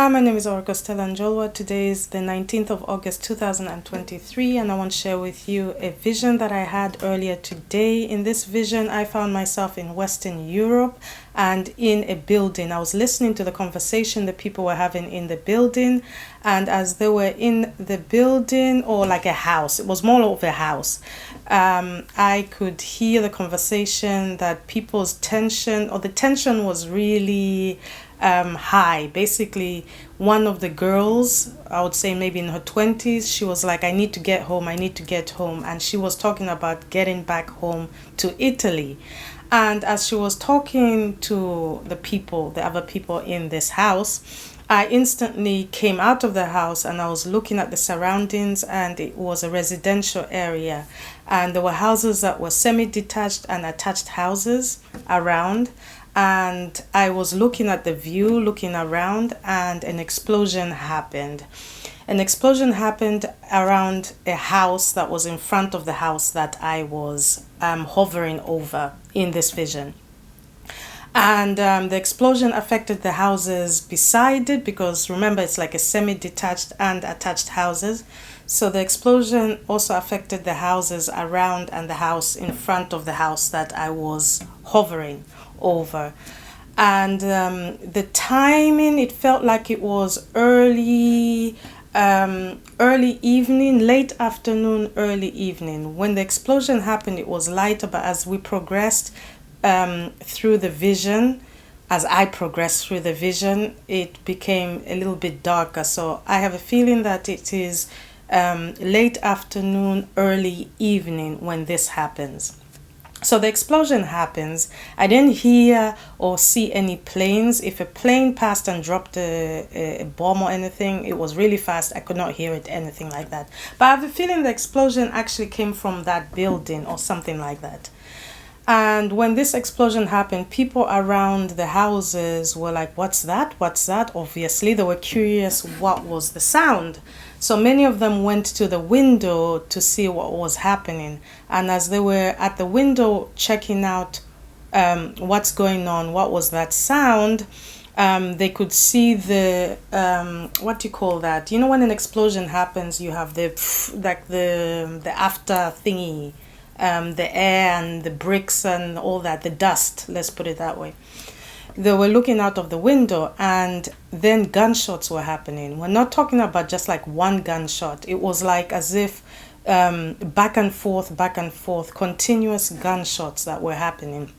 Hi, my name is Oracle Stella Njolwa. Today is the 19th of August 2023, and I want to share with you a vision that I had earlier today. In this vision, I found myself in Western Europe and in a building. I was listening to the conversation that people were having in the building, and as they were in the building, or like a house, it was more of a house, I could hear the conversation that people's tension, or the tension was really high. Basically, one of the girls, I would say maybe in her 20s, she was like, I need to get home, I need to get home. And she was talking about getting back home to Italy. And as she was talking to the people, the other people in this house, I instantly came out of the house and I was looking at the surroundings, and it was a residential area. And there were houses that were semi-detached and attached houses around. And I was looking at the view, looking around, and an explosion happened. An explosion happened around a house that was in front of the house that I was hovering over in this vision. And the explosion affected the houses beside it, because remember, it's like a semi-detached and attached houses. So the explosion also affected the houses around and the house in front of the house that I was hovering over. And the timing, it felt like it was early evening, late afternoon, early evening. When the explosion happened, it was lighter, but as we progressed through the vision, as I progressed through the vision, it became a little bit darker. So I have a feeling that it is late afternoon, early evening when this happens. So the explosion happens. I didn't hear or see any planes. If a plane passed and dropped a bomb or anything, it was really fast. I could not hear it, anything like that. But I have a feeling the explosion actually came from that building or something like that. And when this explosion happened, people around the houses were like, what's that? What's that? Obviously, they were curious what was the sound. So many of them went to the window to see what was happening. And as they were at the window checking out what's going on, what was that sound, they could see the, what do you call that? You know, when an explosion happens, you have the, like the after thingy, the air and the bricks and all that, the dust, let's put it that way. They were looking out of the window, and then gunshots were happening. We're not talking about just like one gunshot. It was like as if back and forth, continuous gunshots that were happening.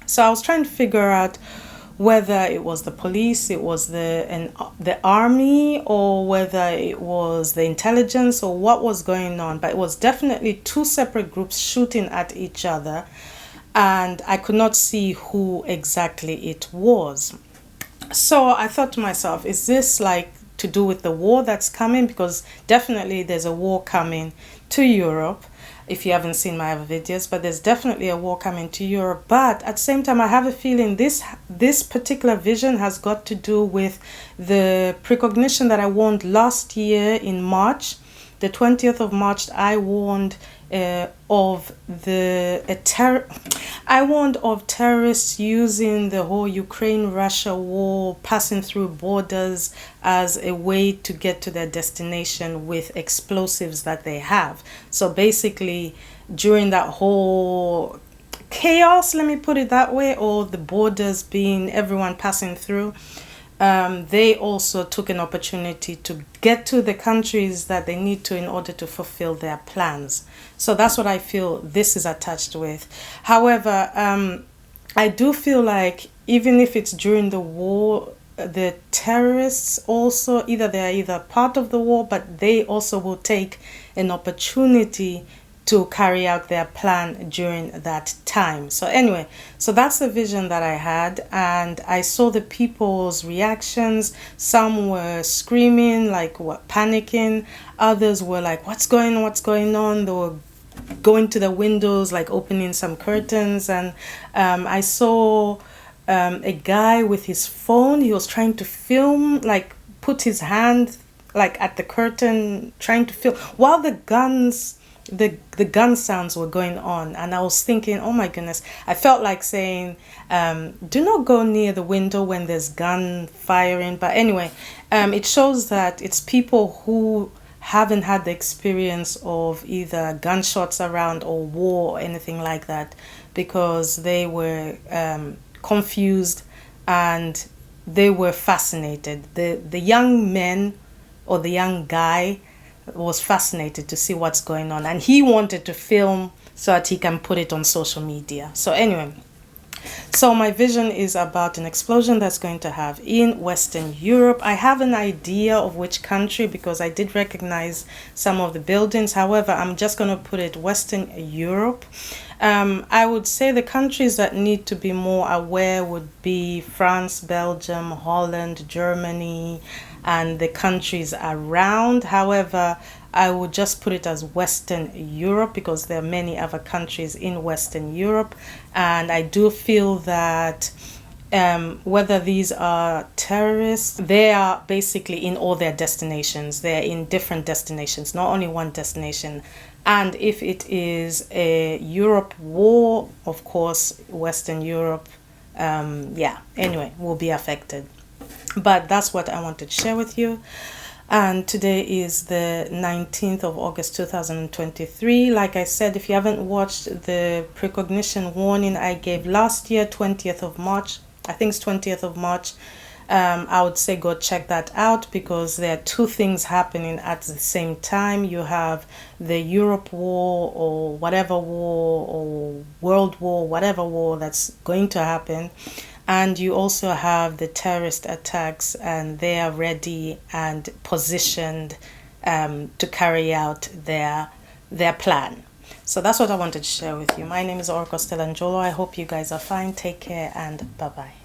So I was trying to figure out whether it was the police, it was the army, or whether it was the intelligence, or what was going on. But it was definitely two separate groups shooting at each other, and I could not see who exactly it was. So I thought to myself, is this like to do with the war that's coming? Because definitely there's a war coming to Europe, if you haven't seen my other videos, but there's definitely a war coming to Europe. But at the same time, I have a feeling this particular vision has got to do with the precognition that I warned last year in March. The 20th of March, I warned of terrorists using the whole Ukraine-Russia war, passing through borders as a way to get to their destination with explosives that they have. So basically, during that whole chaos, let me put it that way, or the borders being everyone passing through, they also took an opportunity to get to the countries that they need to in order to fulfill their plans. So that's what I feel this is attached with. However, I do feel like even if it's during the war, the terrorists also, they're either part of the war, but they also will take an opportunity to carry out their plan during that time. So anyway, so that's the vision that I had, and I saw the people's reactions. Some were screaming, like what, panicking. Others were like, what's going on? They were going to the windows, like opening some curtains. And I saw a guy with his phone. He was trying to film, like put his hand like at the curtain, trying to film while the guns the gun sounds were going on, and I was thinking, oh my goodness, I felt like saying, do not go near the window when there's gun firing. But anyway, it shows that it's people who haven't had the experience of either gunshots around or war or anything like that, because they were confused and they were fascinated. The young men, or the young guy, was fascinated to see what's going on, and he wanted to film so that he can put it on social media. So anyway, so my vision is about an explosion that's going to have in Western Europe. I have an idea of which country because I did recognize some of the buildings. However, I'm just going to put it Western Europe. I would say the countries that need to be more aware would be France, Belgium, Holland, Germany, and the countries around. However, I would just put it as Western Europe because there are many other countries in Western Europe. And I do feel that whether these are terrorists, they are basically in all their destinations. They're in different destinations, not only one destination. And if it is a Europe war, of course, Western Europe, anyway, will be affected. But that's what I wanted to share with you. And today is the 19th of August 2023. Like I said, if you haven't watched the precognition warning I gave last year, 20th of March, I think it's 20th of March, I would say go check that out, because there are two things happening at the same time. You have the Europe war, or whatever war, or world war, whatever war that's going to happen. And you also have the terrorist attacks, and they are ready and positioned to carry out their plan. So that's what I wanted to share with you. My name is Orko Stellanjolo. I hope you guys are fine. Take care, and bye-bye.